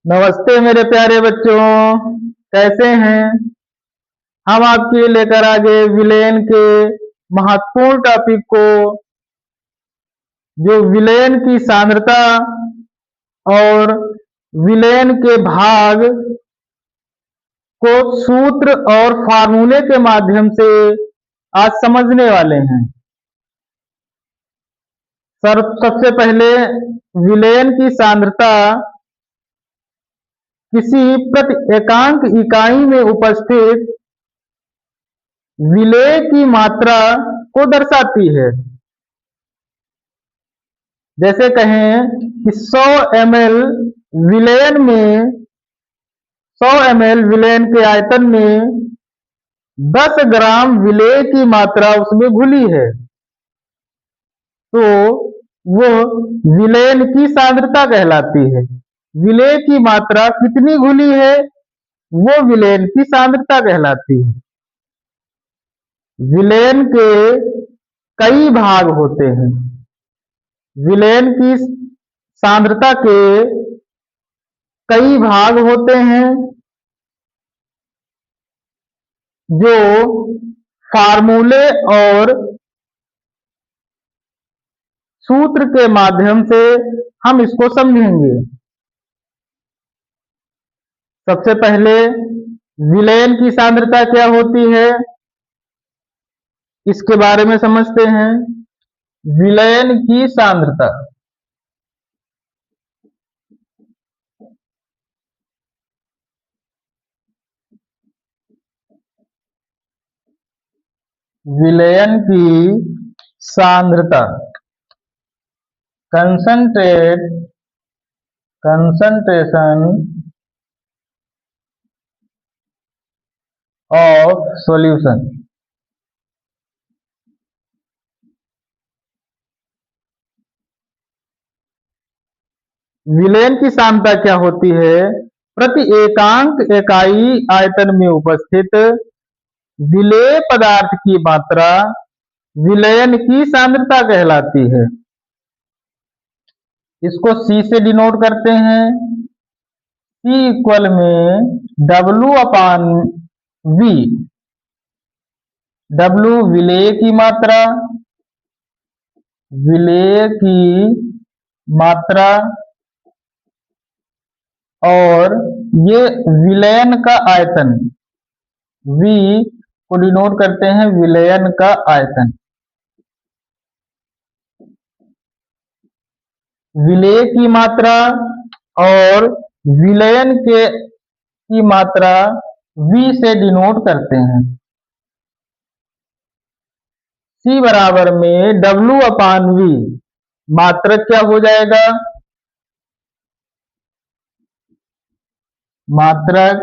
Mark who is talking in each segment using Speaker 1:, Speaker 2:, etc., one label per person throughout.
Speaker 1: नमस्ते मेरे प्यारे बच्चों, कैसे हैं। हम आपके लिए लेकर आगे विलेन के महत्वपूर्ण टॉपिक को, जो विलेन की सांद्रता और विलेन के भाग को सूत्र और फार्मूले के माध्यम से आज समझने वाले हैं। सबसे पहले विलेन की सांद्रता किसी प्रति एकांक इकाई में उपस्थित विलेय की मात्रा को दर्शाती है। जैसे कहें कि 100 ml विलेन में 100 ml विलेन के आयतन में 10 ग्राम विलेय की मात्रा उसमें घुली है, तो वो विलेन की सांद्रता कहलाती है। विलेय की मात्रा कितनी घुली है, वो विलेन की सांद्रता कहलाती है। विलेन के कई भाग होते हैं। विलेन की सांद्रता के कई भाग होते हैं, जो फार्मूले और सूत्र के माध्यम से हम इसको समझेंगे। सबसे पहले विलेन की सांद्रता क्या होती है, इसके बारे में समझते हैं। विलेन की सांद्रता विलेन की सांद्रता कंसंट्रेशन ऑफ सॉल्यूशन। विलेन की सांद्रता क्या होती है, प्रति एकांक इकाई आयतन में उपस्थित विलेय पदार्थ की मात्रा विलयन की सांद्रता कहलाती है। इसको C से डिनोट करते हैं। C इक्वल में W/V। W विलेय की मात्रा, और ये विलयन का आयतन, V को डिनोट करते हैं विलयन का आयतन। विलेय की मात्रा और विलयन की मात्रा V से डिनोट करते हैं। C बराबर में W/V मात्रक क्या हो जाएगा, मात्रक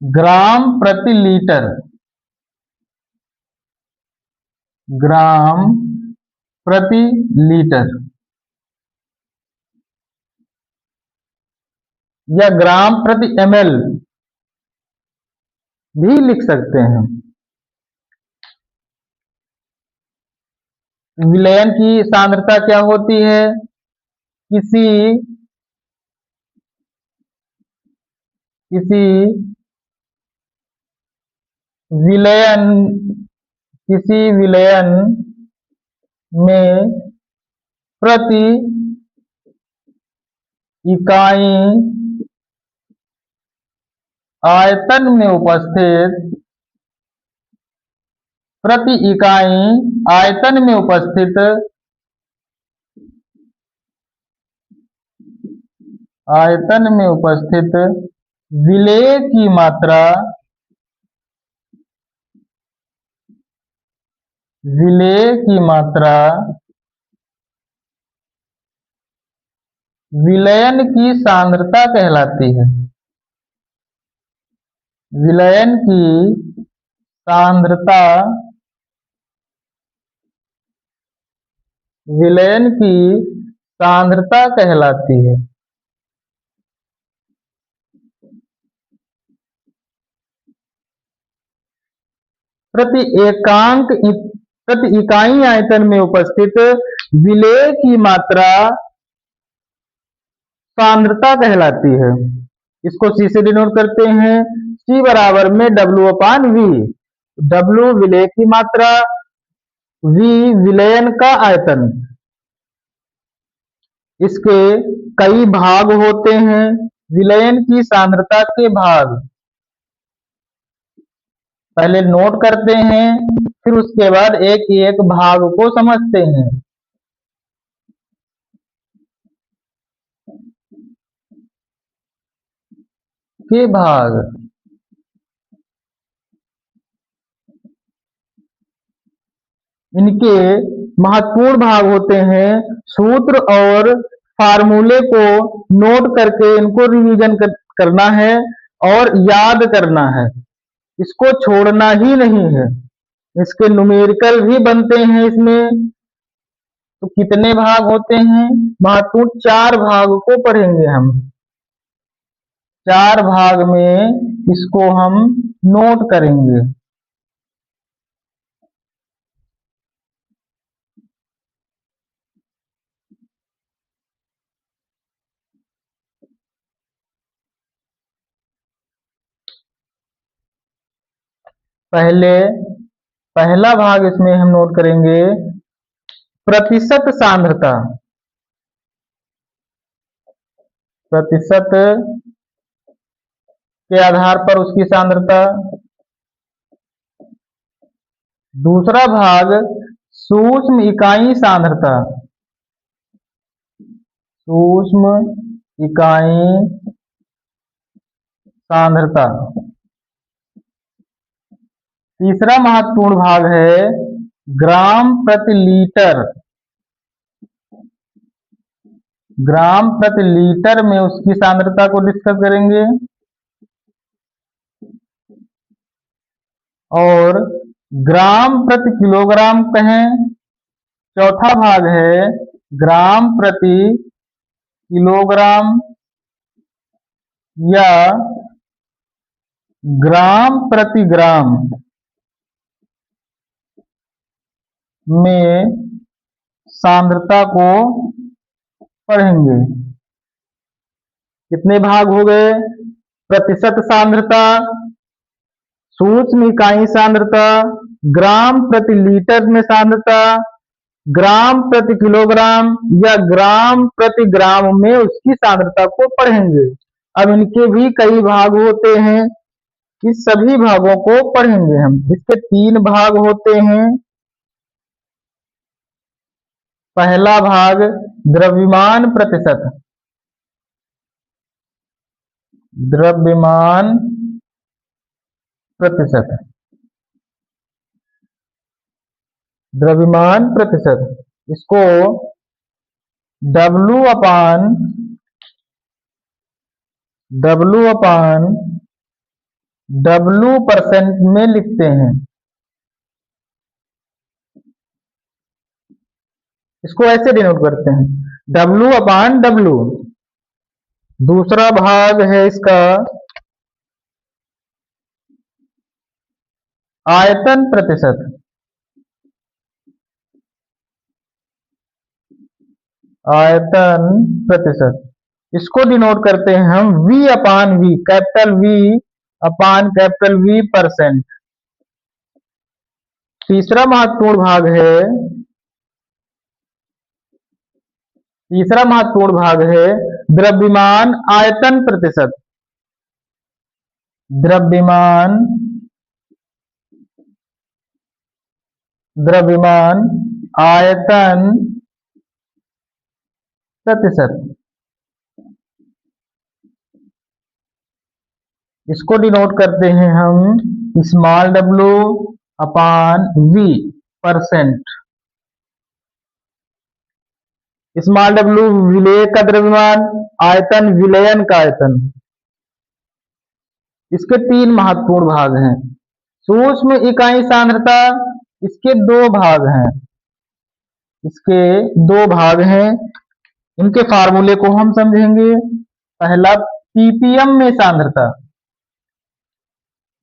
Speaker 1: ग्राम प्रति लीटर, या ग्राम प्रति ml भी लिख सकते हैं। विलयन की सांद्रता क्या होती है, किसी विलयन में प्रति इकाई आयतन में उपस्थित विलेय की मात्रा विलयन की सांद्रता कहलाती है। विलयन की सांद्रता कहलाती है। प्रति इकाई आयतन में उपस्थित विलेय की मात्रा सांद्रता कहलाती है। इसको C से डिनोट करते हैं। C बराबर में W/V। W विलेय की मात्रा, V विलयन का आयतन। इसके कई भाग होते हैं, विलयन की सांद्रता के भाग पहले नोट करते हैं, फिर उसके बाद एक एक भाग को समझते हैं। के भाग, इनके महत्वपूर्ण भाग होते हैं। सूत्र और फार्मूले को नोट करके इनको रिवीजन करना है और याद करना है, इसको छोड़ना ही नहीं है। इसके न्यूमेरिकल भी बनते हैं इसमें। तो कितने भाग होते हैं? महत्वपूर्ण 4 भाग को पढ़ेंगे हम। 4 भाग में इसको हम नोट करेंगे। पहला भाग इसमें हम नोट करेंगे प्रतिशत सांद्रता। प्रतिशत के आधार पर उसकी सांद्रता। दूसरा भाग सूक्ष्म इकाई सांद्रता। सूक्ष्म इकाई सांद्रता। तीसरा महत्वपूर्ण भाग है ग्राम प्रति लीटर। ग्राम प्रति लीटर में उसकी सांद्रता को डिस्कस करेंगे। और ग्राम प्रति किलोग्राम कहें। चौथा भाग है ग्राम प्रति किलोग्राम या ग्राम प्रति ग्राम में सांद्रता को पढ़ेंगे। कितने भाग हो गए? प्रतिशत सांद्रता, सूक्ष्म इकाई सांद्रता, ग्राम प्रति लीटर में सांद्रता, ग्राम प्रति किलोग्राम या ग्राम प्रति ग्राम में उसकी सांद्रता को पढ़ेंगे। अब इनके भी कई भाग होते हैं, इस सभी भागों को पढ़ेंगे हम। इसके 3 भाग होते हैं। पहला भाग द्रव्यमान प्रतिशत। द्रव्यमान प्रतिशत। द्रव्यमान प्रतिशत, इसको W अपान W% में लिखते हैं। इसको ऐसे डिनोट करते हैं W/W। दूसरा भाग है इसका आयतन प्रतिशत। आयतन प्रतिशत, इसको डिनोट करते हैं हम V/V, कैपिटल V अपान कैपिटल V%। तीसरा महत्वपूर्ण भाग है द्रव्यमान आयतन प्रतिशत। द्रव्यमान आयतन प्रतिशत, इसको डिनोट करते हैं हम स्मॉल w अपान V%। स्मॉल w विलेय का द्रव्यमान, आयतन विलयन का आयतन। इसके 3 महत्वपूर्ण भाग हैं। सूक्ष्म इकाई सांद्रता, इसके 2 भाग हैं। इनके फार्मूले को हम समझेंगे। पहला ppm में सांद्रता।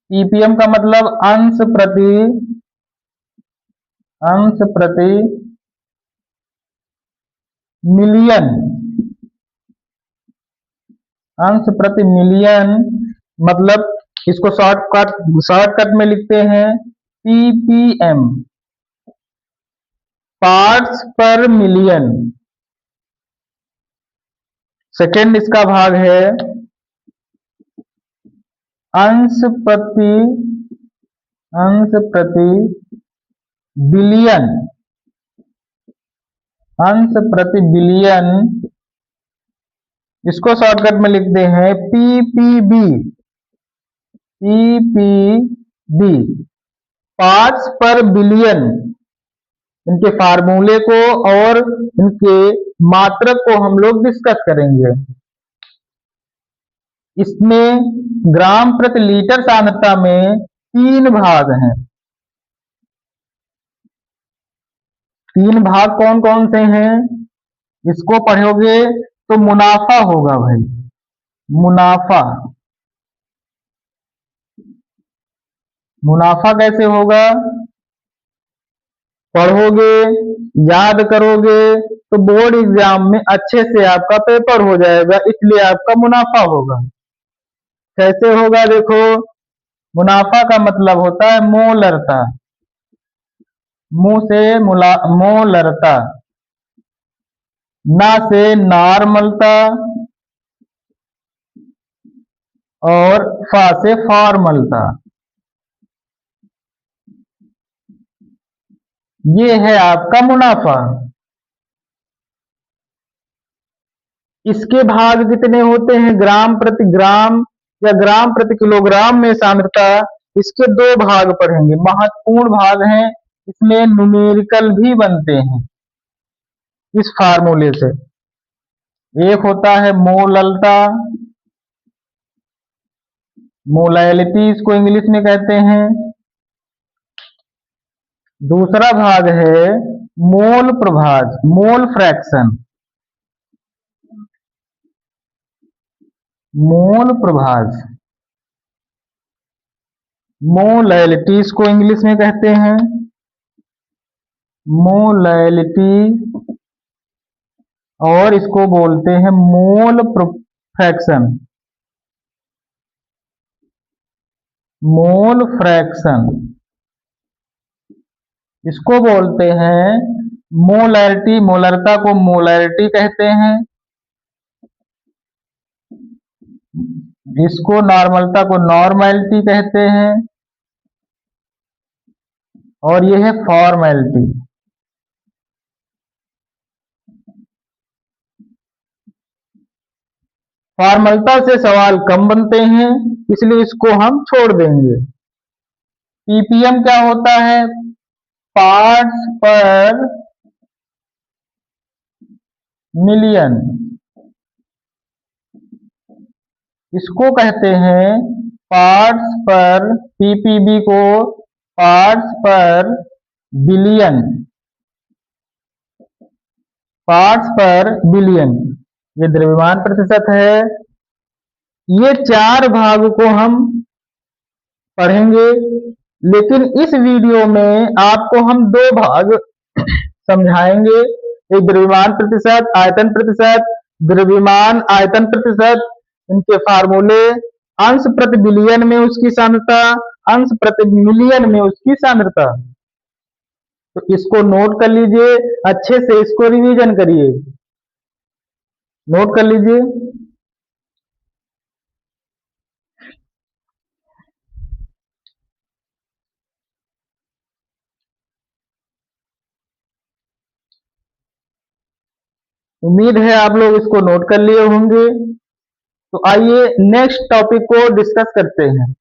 Speaker 1: ppm का मतलब अंश प्रति मिलियन। अंश प्रति मिलियन, मतलब इसको शॉर्टकट में लिखते हैं ppm, पार्ट्स पर मिलियन। सेकेंड इसका भाग है अंश प्रति बिलियन, अंश प्रति बिलियन, इसको शॉर्टकट में लिखते हैं ppb, पार्ट्स पर बिलियन। इनके फार्मूले को और इनके मात्रक को हम लोग डिस्कस करेंगे। इसमें ग्राम प्रति लीटर सांद्रता में 3 भाग हैं। 3 भाग कौन कौन से हैं, इसको पढ़ोगे तो मुनाफा होगा भाई, मुनाफा कैसे होगा, पढ़ोगे याद करोगे तो बोर्ड एग्जाम में अच्छे से आपका पेपर हो जाएगा, इसलिए आपका मुनाफा होगा। कैसे होगा देखो, मुनाफा का मतलब होता है मोलरता, मुंह से मोलरता, ना से नॉर्मलता और फा से फॉर्मलता। ये है आपका मुनाफा। इसके भाग कितने होते हैं, ग्राम प्रति ग्राम या ग्राम प्रति किलोग्राम में सांद्रता, इसके 2 भाग पढ़ेंगे, महत्वपूर्ण भाग हैं। इसमें न्यूमेरिकल भी बनते हैं इस फार्मूले से। एक होता है मोललता, मोलैलिटी इसको इंग्लिश में कहते हैं। दूसरा भाग है मोल प्रभाज, मोल फ्रैक्शन, मोल प्रभाज, मोलैलिटी इसको इंग्लिश में कहते हैं, मोलैलिटी, और इसको बोलते हैं मोल फ्रैक्शन, मोल फ्रैक्शन, इसको बोलते हैं मोलैरिटी, मोलरता को मोलैरिटी कहते हैं, इसको नॉर्मलता को नॉर्मैलिटी कहते हैं, और ये है फॉर्मैलिटी। फॉर्मलता से सवाल कम बनते हैं, इसलिए इसको हम छोड़ देंगे। पीपीएम क्या होता है, पार्ट्स पर मिलियन, इसको कहते हैं पार्ट्स पर, पीपीबी को पार्ट्स पर बिलियन, पार्ट्स पर बिलियन, ये द्रव्यमान प्रतिशत है। ये 4 भाग को हम पढ़ेंगे, लेकिन इस वीडियो में आपको हम 2 भाग समझाएंगे, एक द्रव्यमान प्रतिशत, आयतन प्रतिशत, द्रव्यमान आयतन प्रतिशत, इनके फार्मूले, अंश प्रति बिलियन में उसकी सांद्रता, अंश प्रति मिलियन में उसकी सांद्रता। तो इसको नोट कर लीजिए, अच्छे से इसको रिवीजन करिए, नोट कर लीजिए। उम्मीद है आप लोग इसको नोट कर लिए होंगे। तो आइए नेक्स्ट टॉपिक को डिस्कस करते हैं।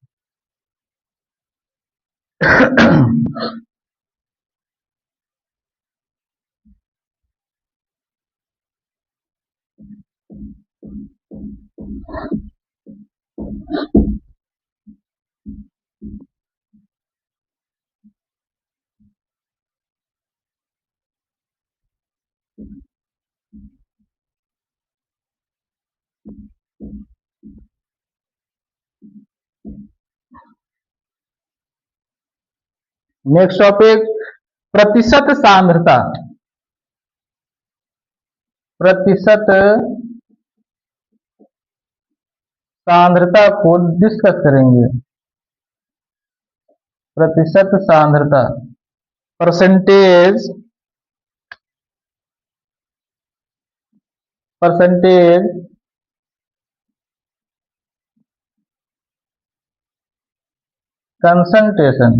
Speaker 1: नेक्स्ट टॉपिक, प्रतिशत सांद्रता, प्रतिशत सांद्रता को डिस्कस करेंगे। प्रतिशत सांद्रता, परसेंटेज, परसेंटेज कंसंट्रेशन।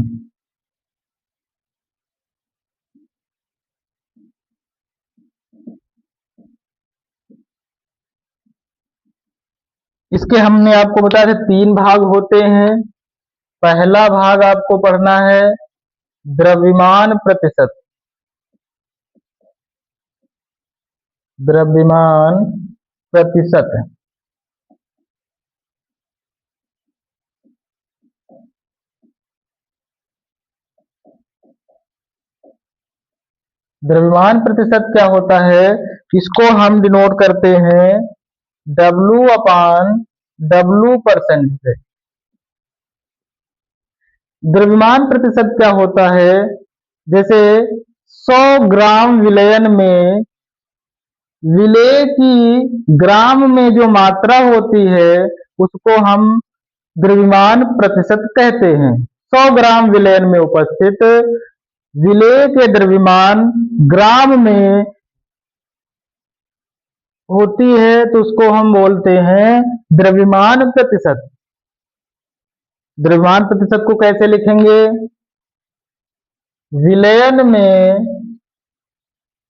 Speaker 1: इसके हमने आपको बताया था 3 भाग होते हैं। पहला भाग आपको पढ़ना है द्रव्यमान प्रतिशत। द्रव्यमान प्रतिशत, द्रव्यमान प्रतिशत क्या होता है, इसको हम डिनोट करते हैं W/W% से। द्रव्यमान प्रतिशत क्या होता है, जैसे 100 ग्राम विलयन में विलेय की ग्राम में जो मात्रा होती है उसको हम द्रव्यमान प्रतिशत कहते हैं। 100 ग्राम विलयन में उपस्थित विलेय के द्रव्यमान ग्राम में होती है तो उसको हम बोलते हैं द्रव्यमान प्रतिशत। द्रव्यमान प्रतिशत को कैसे लिखेंगे, विलयन में,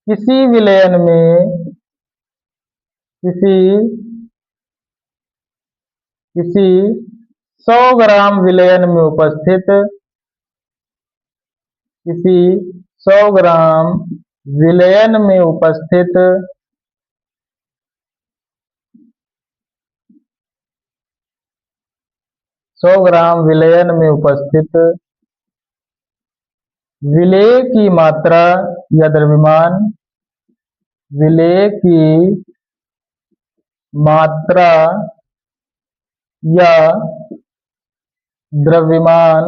Speaker 1: किसी विलयन में, किसी 100 ग्राम विलयन में उपस्थित, किसी 100 ग्राम विलयन में उपस्थित 100 ग्राम विलयन में उपस्थित विलेय की मात्रा या द्रव्यमान, विलेय की मात्रा या द्रव्यमान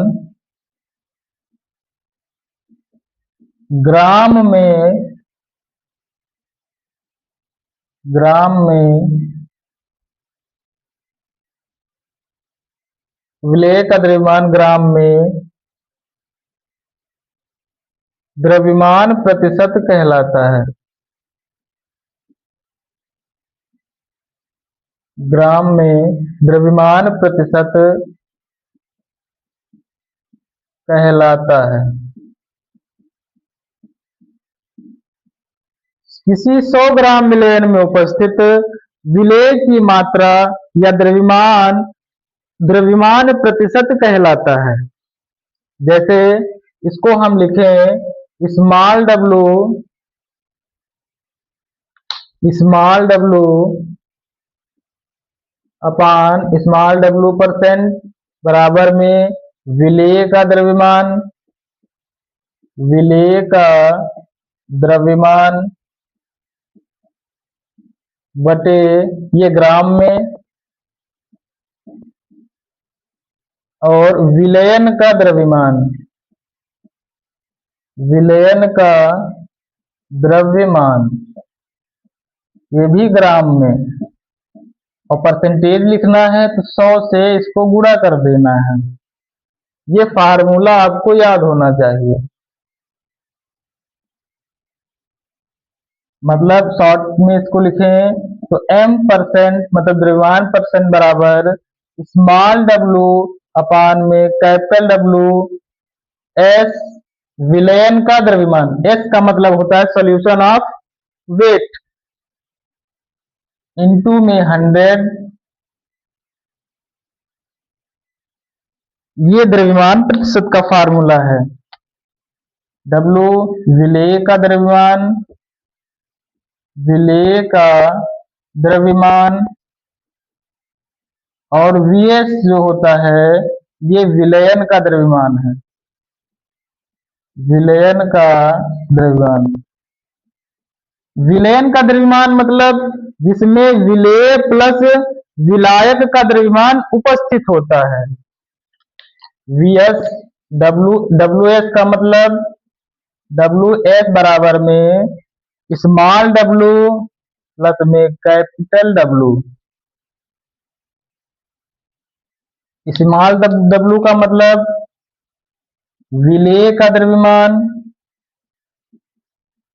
Speaker 1: ग्राम में विलेय का द्रव्यमान ग्राम में द्रव्यमान प्रतिशत कहलाता है। ग्राम में द्रव्यमान प्रतिशत कहलाता है। किसी 100 ग्राम विलयन में उपस्थित विलेय की मात्रा या द्रव्यमान प्रतिशत कहलाता है। जैसे इसको हम लिखें स्मॉल w अपान स्मॉल w परसेंट बराबर में विलेय का द्रव्यमान बटे ये ग्राम में, और विलयन का द्रव्यमान ये भी ग्राम में, और परसेंटेज लिखना है तो 100 से इसको गुणा कर देना है। ये फार्मूला आपको याद होना चाहिए। मतलब शॉर्ट में इसको लिखें तो m% मतलब द्रव्यमान परसेंट बराबर स्मॉल w अपान में कैपिटल W S विलयन का द्रव्यमान। S का मतलब होता है सॉल्यूशन ऑफ वेट, इनटू में 100, ये द्रव्यमान प्रतिशत का फार्मूला है। W विलेय का द्रव्यमान और VS जो होता है ये विलयन का द्रव्यमान है। विलयन का द्रव्यमान मतलब जिसमें विलेय प्लस विलायक का द्रव्यमान उपस्थित होता है। WS का मतलब WS बराबर में स्मॉल w प्लस में कैपिटल W। स्मॉल w का मतलब विलेय का द्रव्यमान,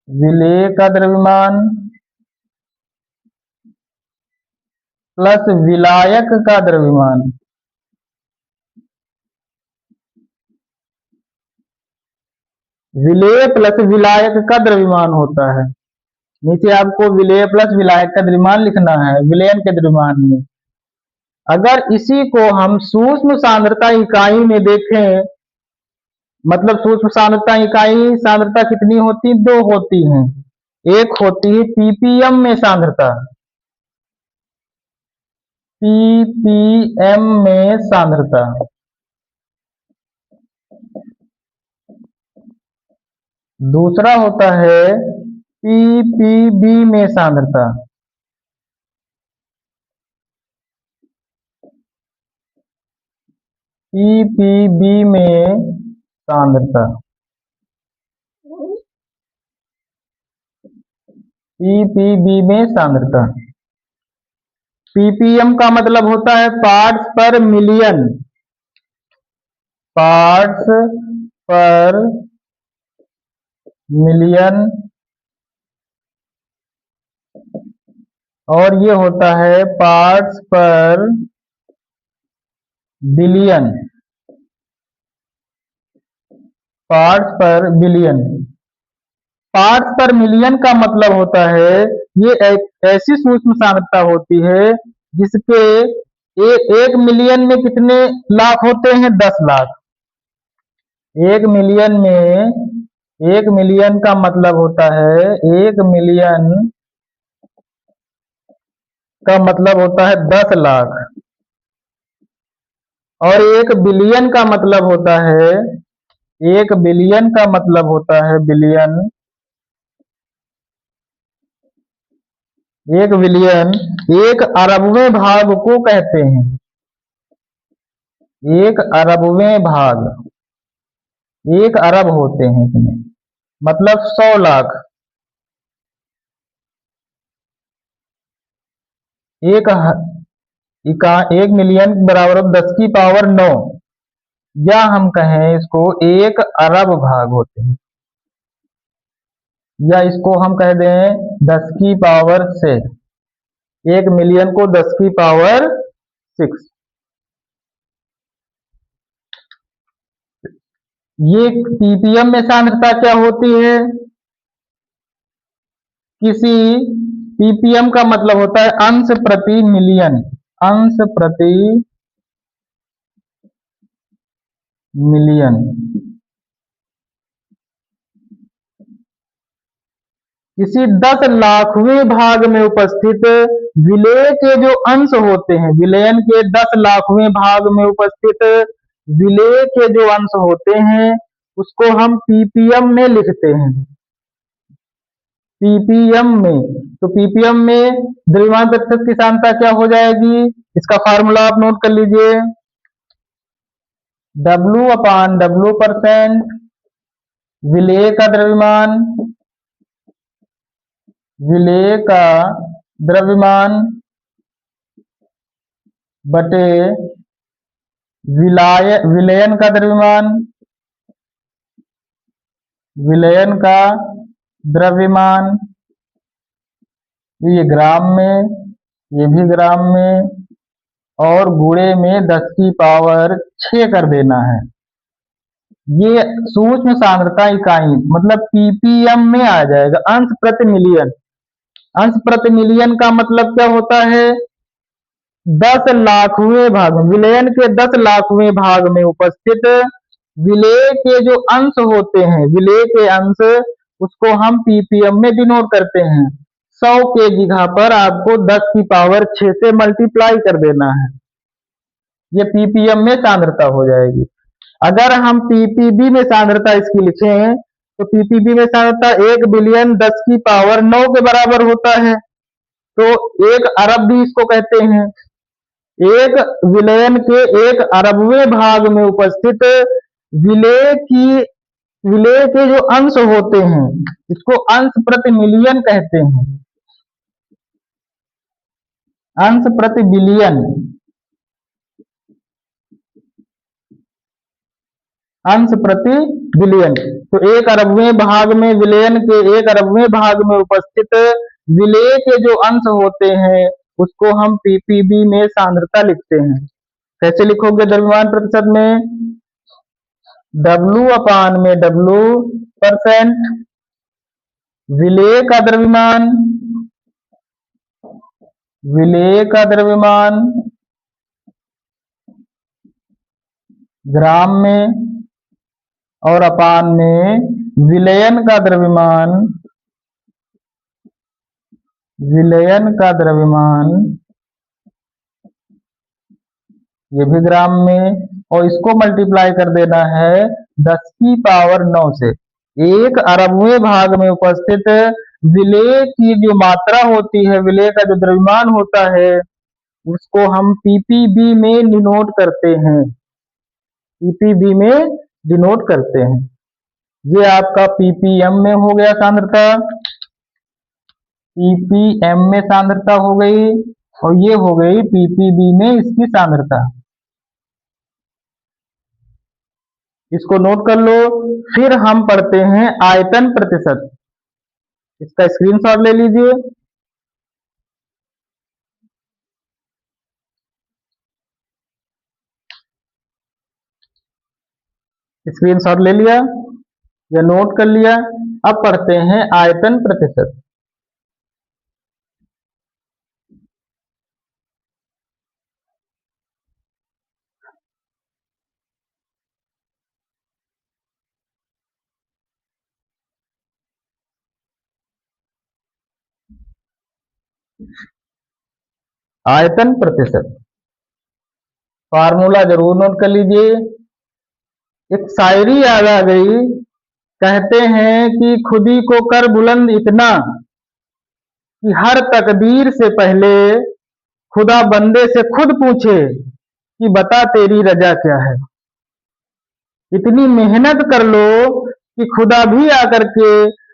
Speaker 1: विलेय का द्रव्यमान प्लस विलायक का द्रव्यमान, विलेय प्लस विलायक का द्रव्यमान होता है। नीचे आपको विलेय प्लस विलायक का द्रव्यमान लिखना है विलयन के द्रव्यमान में। अगर इसी को हम सूक्ष्म सांद्रता इकाई में देखें, मतलब सूक्ष्म सांद्रता इकाई सांद्रता कितनी होती, दो होती हैं। एक होती है पीपीएम में सांद्रता, पीपीएम में सांद्रता, दूसरा होता है पीपीबी में सांद्रता, पीपीबी में सांद्रता, पीपीबी में सांद्रता। पीपीएम का मतलब होता है पार्ट्स पर मिलियन, पार्ट्स पर मिलियन, और ये होता है पार्ट्स पर बिलियन, पार्ट्स पर बिलियन। पार्ट्स पर मिलियन का मतलब होता है ये एक ऐसी सूक्ष्म सांद्रता होती है जिसके एक मिलियन में कितने लाख होते हैं, 10 लाख। एक मिलियन में, एक मिलियन का मतलब होता है, एक मिलियन का मतलब होता है 10 लाख, और एक बिलियन का मतलब होता है, एक बिलियन का मतलब होता है बिलियन, एक बिलियन एक अरबवें भाग को कहते हैं, एक अरबवें भाग, एक अरब होते हैं इसमें, मतलब 100 लाख। एक मिलियन बराबर 10 की पावर 9, या हम कहें इसको 1 अरब भाग होते हैं, या इसको हम कह दें 10 की पावर 6, 1 मिलियन को 10 की पावर 6। ये पीपीएम में सांद्रता क्या होती है, किसी पीपीएम का मतलब होता है अंश प्रति मिलियन, अंश प्रति मिलियन। किसी 10 लाखवें भाग में उपस्थित विलेय के जो अंश होते हैं, विलयन के 10 लाखवें भाग में उपस्थित विलेय के जो अंश होते हैं उसको हम पीपीएम में लिखते हैं, पीपीएम में। तो पीपीएम में द्रव्यमान प्रतिशत की सांद्रता क्या हो जाएगी, इसका फार्मूला आप नोट कर लीजिए, W/W% विलेय का द्रव्यमान, विलेय का द्रव्यमान बटे विलयन का द्रव्यमान, विलयन का द्रव्यमान, ये ग्राम में, ये भी ग्राम में, और गुणे में 10 की पावर 6 कर देना है। ये सूक्ष्म सांद्रता इकाई मतलब पीपीएम में आ जाएगा, अंश प्रति मिलियन। अंश प्रति मिलियन का मतलब क्या होता है, 10 लाखवें भाग में, विलयन के 10 लाखवें भाग में उपस्थित विलेय के जो अंश होते हैं, विलेय के अंश, उसको हम पीपीएम में डिनोट करते हैं। 100 के जगह पर आपको 10 की पावर 6 से मल्टीप्लाई कर देना है, ये पीपीएम में सांद्रता हो जाएगी। अगर हम पीपीबी में सांद्रता इसकी लिखें तो पीपीबी में सांद्रता 1 बिलियन 10 की पावर 9 के बराबर होता है, तो 1 अरब भी इसको कहते हैं। एक विलयन के 1 अरबवें भाग में उपस्थित विलेय के जो अंश होते हैं इसको अंश प्रति मिलियन कहते हैं, अंश प्रति बिलियन। अंश प्रति बिलियन। तो 1/अरबवें भाग में विलयन के 1/अरबवें भाग में उपस्थित विलेय के जो अंश होते हैं उसको हम पीपीबी में सांद्रता लिखते हैं। कैसे लिखोगे द्रव्यमान प्रतिशत में? W/W विलेय का द्रव्यमान, विलेय का द्रव्यमान ग्राम में, और अपान में विलयन का द्रव्यमान, विलयन का द्रव्यमान ये भी ग्राम में, और इसको मल्टीप्लाई कर देना है 10⁹ से। 1/अरबवें भाग में उपस्थित विलेय की जो मात्रा होती है, विलेय का जो द्रव्यमान होता है उसको हम पीपीबी में डिनोट करते हैं, पीपीबी में डिनोट करते हैं। ये आपका पीपीएम में हो गया सांद्रता, पीपीएम में सांद्रता हो गई, और ये हो गई पीपीबी में इसकी सांद्रता। इसको नोट कर लो। फिर हम पढ़ते हैं आयतन प्रतिशत। इसका स्क्रीनशॉट ले लीजिए। स्क्रीनशॉट ले लिया या नोट कर लिया? अब पढ़ते हैं आयतन प्रतिशत। आयतन प्रतिशत फार्मूला जरूर नोट कर लीजिए। एक शायरी याद आ गई, कहते हैं कि खुदी को कर बुलंद इतना कि हर तकदीर से पहले खुदा बंदे से खुद पूछे कि बता तेरी रजा क्या है। इतनी मेहनत कर लो कि खुदा भी आकर के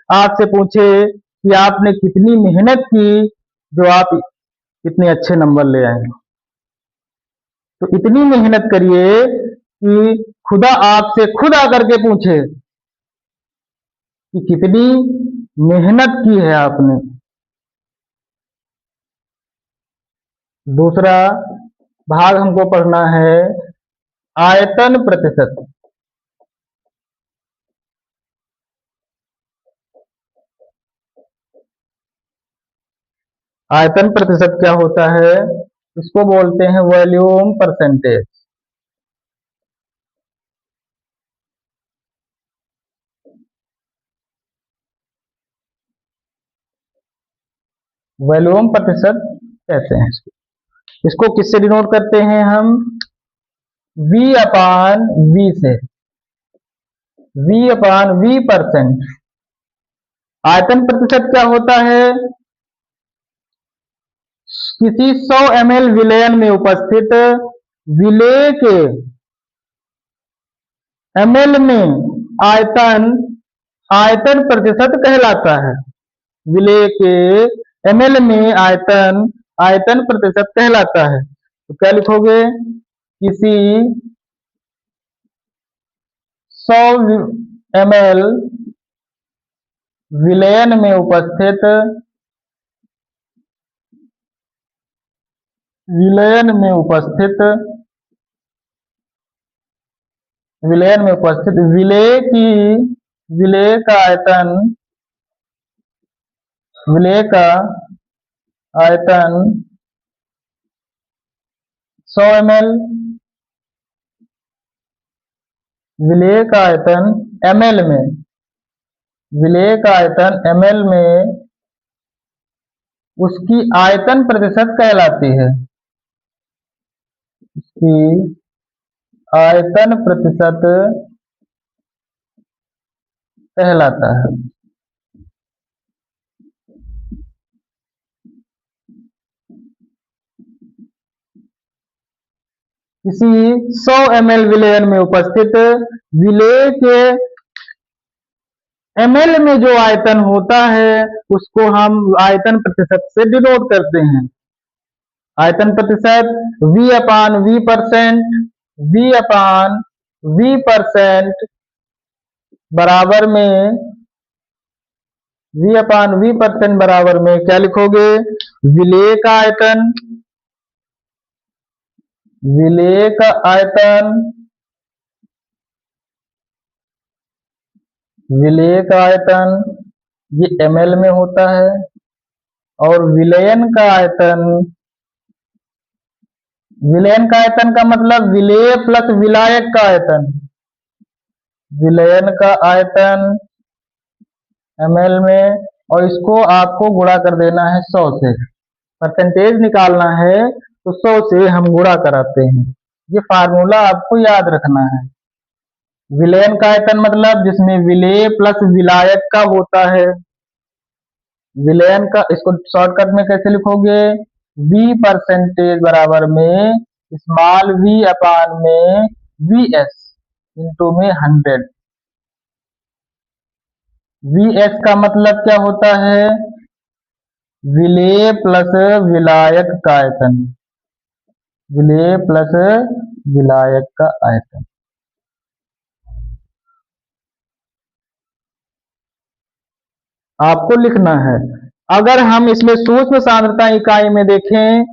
Speaker 1: आपसे पूछे कि आपने कितनी मेहनत की जो आप इतने अच्छे नंबर ले आए। तो इतनी मेहनत करिए कि खुदा आपसे खुद आकर के पूछे कि कितनी मेहनत की है आपने। दूसरा भाग हमको पढ़ना है आयतन प्रतिशत। आयतन प्रतिशत क्या होता है? इसको बोलते हैं वॉल्यूम परसेंटेज। वॉल्यूम प्रतिशत कहते हैं इसको। इसको किससे डिनोट करते हैं हम? V/V से, V/V%। आयतन प्रतिशत क्या होता है? किसी 100 ml विलयन में उपस्थित विलेय के ml में आयतन प्रतिशत कहलाता है। विलेय के ml में आयतन प्रतिशत कहलाता है। तो क्या लिखोगे? किसी 100 ml विलयन में उपस्थित विलयन में उपस्थित विलेय का आयतन 100 ml, विलेय का आयतन ml में उसकी आयतन प्रतिशत कहलाती है। इसकी आयतन प्रतिशत कहलाता है। किसी 100 ml विलयन में उपस्थित विलेय के ml में जो आयतन होता है उसको हम आयतन प्रतिशत से डिनोट करते हैं। आयतन प्रतिशत V/V%, V/V V% बराबर में V/V% बराबर में क्या लिखोगे? विलेय का आयतन, विलेय का आयतन, विलेय का आयतन ये ml में होता है, और विलयन का आयतन, विलयन का आयतन का मतलब विलेय प्लस विलायक का आयतन, विलयन का आयतन ml में, और इसको आपको गुणा कर देना है 100 से। परसेंटेज निकालना है तो 100 से हम गुणा कराते हैं। ये फार्मूला आपको याद रखना है। विलयन का आयतन मतलब जिसमें विलेय प्लस विलायक का होता है। विलयन का, इसको शॉर्टकट में कैसे लिखोगे? V% बराबर में स्मॉल v अपान में Vs इंटू में 100। Vs का मतलब क्या होता है? विलेय प्लस विलायक का आयतन, विलेय प्लस विलायक का आयतन। आपको लिखना है। अगर हम इसमें सूक्ष्म सांद्रता इकाई में देखें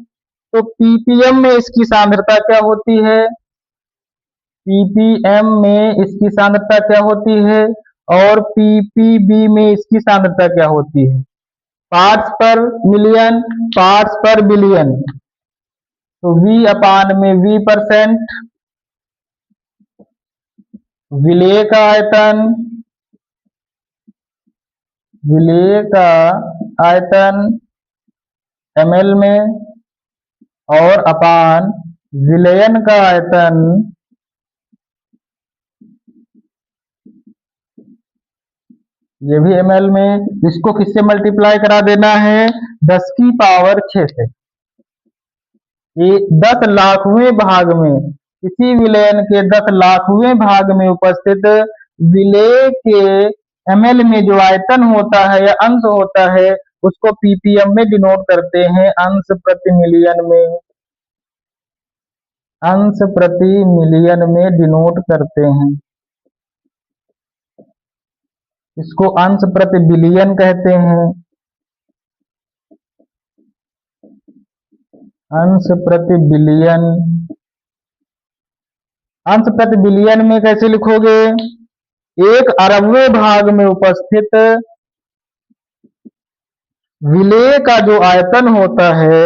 Speaker 1: तो ppm में इसकी सांद्रता क्या होती है? ppm में इसकी सांद्रता क्या होती है? और ppb में इसकी सांद्रता क्या होती है? पार्ट्स पर मिलियन, पार्ट्स पर बिलियन। तो V अपान में V%, विलेय का आयतन, विलेय का आयतन ml में, और अपान विलयन का आयतन ये भी ml में। इसको किससे मल्टीप्लाई करा देना है? 10 की पावर 6 से। ये 10 लाखवें भाग में, किसी विलयन के 10 लाखवें भाग में उपस्थित विलेय के ml में जो आयतन होता है या अंश होता है उसको ppm में डिनोट करते हैं, अंश प्रति मिलियन में, अंश प्रति मिलियन में डिनोट करते हैं। इसको अंश प्रति बिलियन कहते हैं। अंश प्रति बिलियन, अंश प्रति बिलियन में कैसे लिखोगे? 1 अरबवें भाग में उपस्थित विलेय का जो आयतन होता है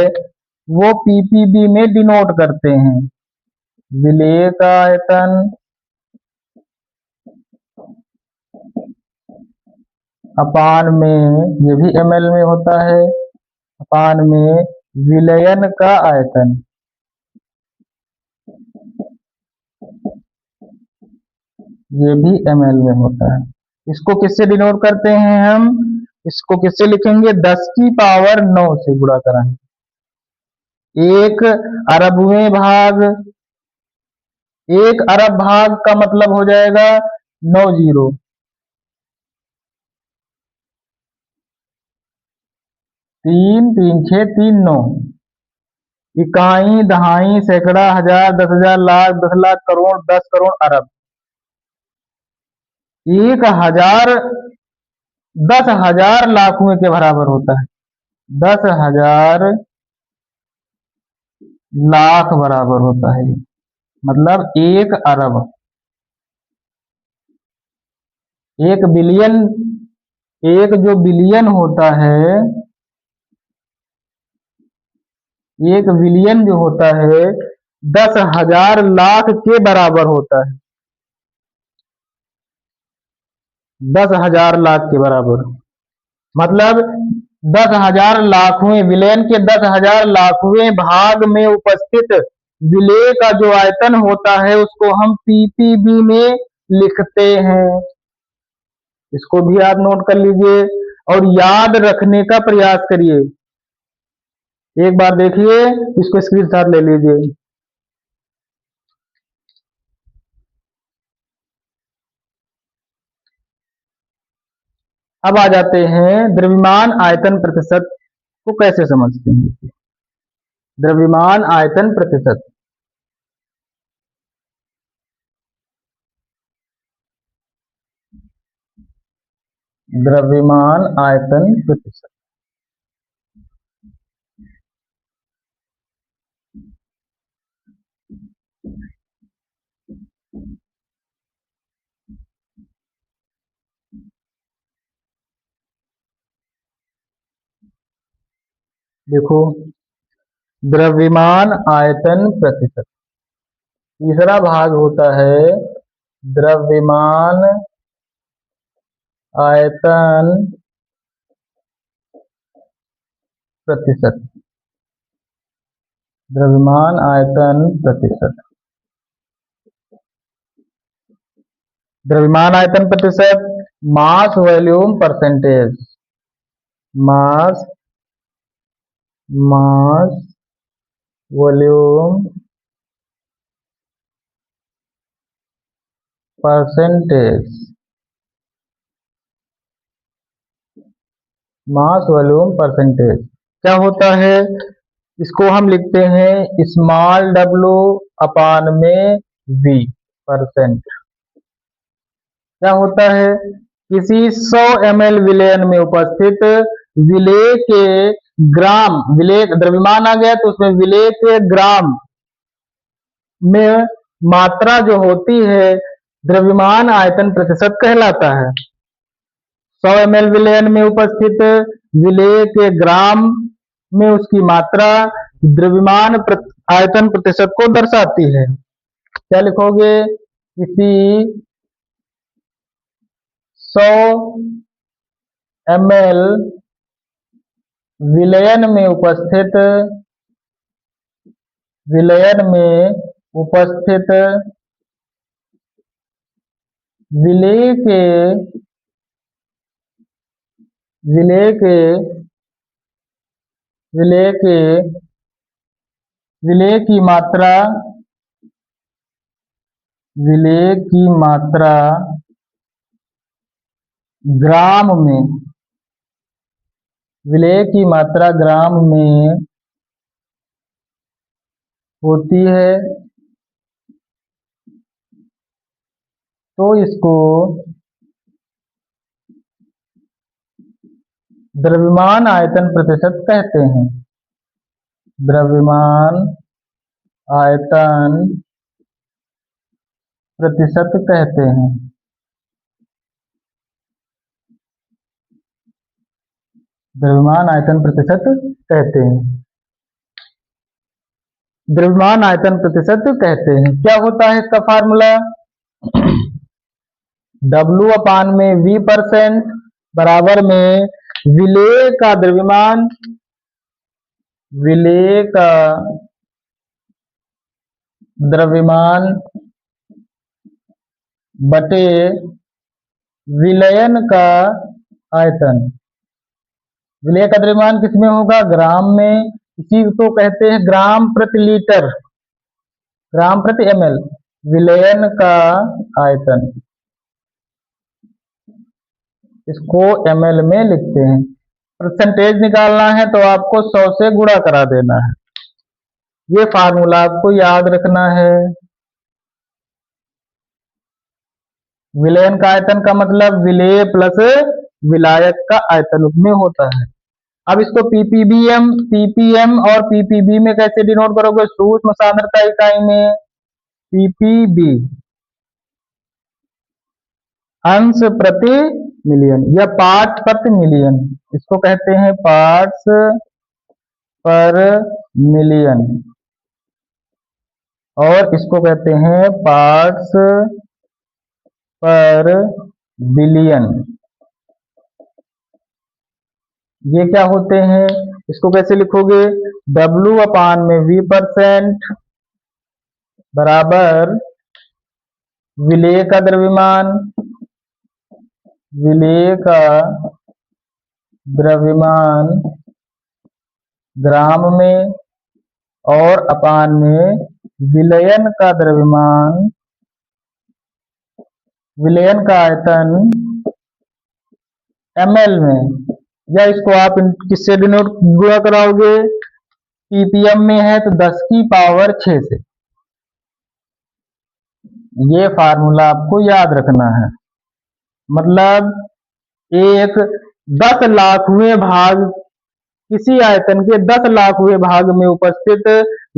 Speaker 1: वो ppb में डिनोट करते हैं। विलेय का आयतन अपान में, ये भी ml में होता है, अपान में विलयन का आयतन, ये भी ml में होता है। इसको किससे डिनोट करते हैं हम? इसको किससे लिखेंगे? 10 की पावर 9 से गुणा कराएंगे। 1 अरबवें भाग, 1 अरब भाग का मतलब हो जाएगा 9 जीरो, 3 3 6 3 9। इकाई, दहाई, सैकड़ा, हजार, 10,000, लाख, 10 लाख, करोड़, 10 करोड़, अरब। 1,000 10,000 लाखों के बराबर होता है। 10,000 लाख बराबर होता है, मतलब 1 अरब। 1 बिलियन, एक जो बिलियन होता है, 1 बिलियन जो होता है 10,000 लाख के बराबर होता है। 10,000 लाख के बराबर मतलब 10,000 लाखवें, विलयन के 10,000 लाखवें भाग में उपस्थित विलेय का जो आयतन होता है उसको हम ppb में लिखते हैं। इसको भी आप नोट कर लीजिए और याद रखने का प्रयास करिए। एक बार देखिए, इसको स्क्रीनशॉट ले लीजिए। अब आ जाते हैं द्रव्यमान आयतन प्रतिशत को कैसे समझते हैं। द्रव्यमान आयतन प्रतिशत, द्रव्यमान आयतन प्रतिशत। देखो, द्रव्यमान आयतन प्रतिशत। तीसरा भाग होता है द्रव्यमान आयतन प्रतिशत। द्रव्यमान आयतन प्रतिशत। द्रव्यमान आयतन प्रतिशत mass volume percentage. Mass volume percentage. Mass volume percentage क्या होता है? इसको हम लिखते हैं स्मॉल w अपान में v परसेंट। क्या होता है? किसी 100 ml विलयन में उपस्थित विलेय के ग्राम, विलेय द्रव्यमान आ गया तो उसमें विलेय के ग्राम में मात्रा जो होती है द्रव्यमान आयतन प्रतिशत कहलाता है। 100 ml विलयन में उपस्थित विलेय के ग्राम में उसकी मात्रा द्रव्यमान आयतन प्रतिशत को दर्शाती है। क्या लिखोगे? किसी 100 ml विलयन में उपस्थित विलेय की मात्रा ग्राम में, विलेय की मात्रा ग्राम में होती है तो इसको द्रव्यमान आयतन प्रतिशत कहते हैं। द्रव्यमान आयतन प्रतिशत कहते हैं। द्रव्यमान आयतन प्रतिशत कहते हैं। द्रव्यमान आयतन प्रतिशत कहते हैं। क्या होता है इसका फार्मूला? W अपान में V परसेंट बराबर में विलेय का द्रव्यमान, विलेय का द्रव्यमान बटे विलयन का आयतन। विलेय का द्रव्यमान किसमें होगा? ग्राम में। इसी को कहते हैं ग्राम प्रति लीटर, ग्राम प्रति ml। विलयन का आयतन, इसको ml में लिखते हैं। परसेंटेज निकालना है तो आपको 100 से गुणा करा देना है। ये फार्मूला आपको याद रखना है। विलयन का आयतन का मतलब विलेय प्लस विलायक का आयतन उसमें होता है। अब इसको ppm और ppb में कैसे डिनोट करोगे? सूक्ष्म सांद्रता इकाई में ppb अंश प्रति मिलियन या पार्ट्स प्रति मिलियन, इसको कहते हैं पार्ट्स पर मिलियन और इसको कहते हैं पार्ट्स पर बिलियन। ये क्या होते हैं? इसको कैसे लिखोगे? W अपान में V परसेंट बराबर विलेय का द्रव्यमान, विलेय का द्रव्यमान ग्राम में और अपान में विलयन का द्रव्यमान, विलयन का आयतन ml में। या इसको आप किससे डिनोट गुणा कराओगे? ppm में है तो 10 की पावर 6 से। ये फार्मूला आपको याद रखना है। मतलब एक 10 लाखवें भाग, किसी आयतन के 10 लाखवें भाग में उपस्थित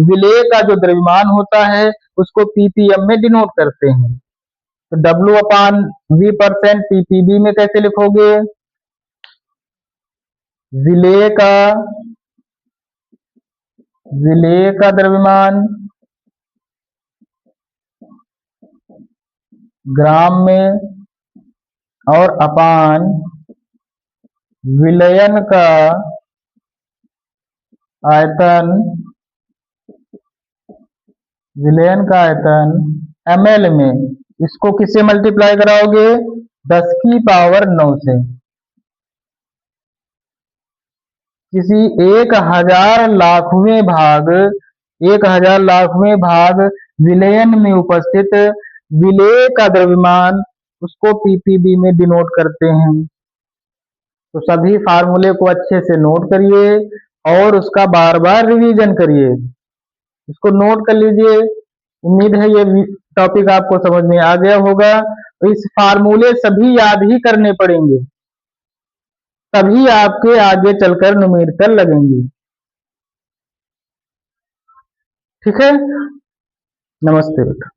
Speaker 1: विलेय का जो द्रव्यमान होता है उसको पीपीएम में डिनोट करते हैं। तो W/V% पीपीबी में कैसे लिखोगे? विलेय का द्रव्यमान ग्राम में और अपान विलयन का आयतन ml में। इसको किससे मल्टीप्लाई कराओगे? 10 की पावर 9 से। किसी 1,000 लाखवें भाग विलयन में उपस्थित विलेय का द्रव्यमान, उसको पीपीबी में डिनोट करते हैं। तो सभी फार्मूले को अच्छे से नोट करिए और उसका बार बार रिवीजन करिए। इसको नोट कर लीजिए। उम्मीद है ये टॉपिक आपको समझ में आ गया होगा। तो इस फार्मूले सभी याद ही करने पड़ेंगे, तभी आपके आगे चलकर न्यूमेरिकल लगेंगे। ठीक है, नमस्ते बेटा।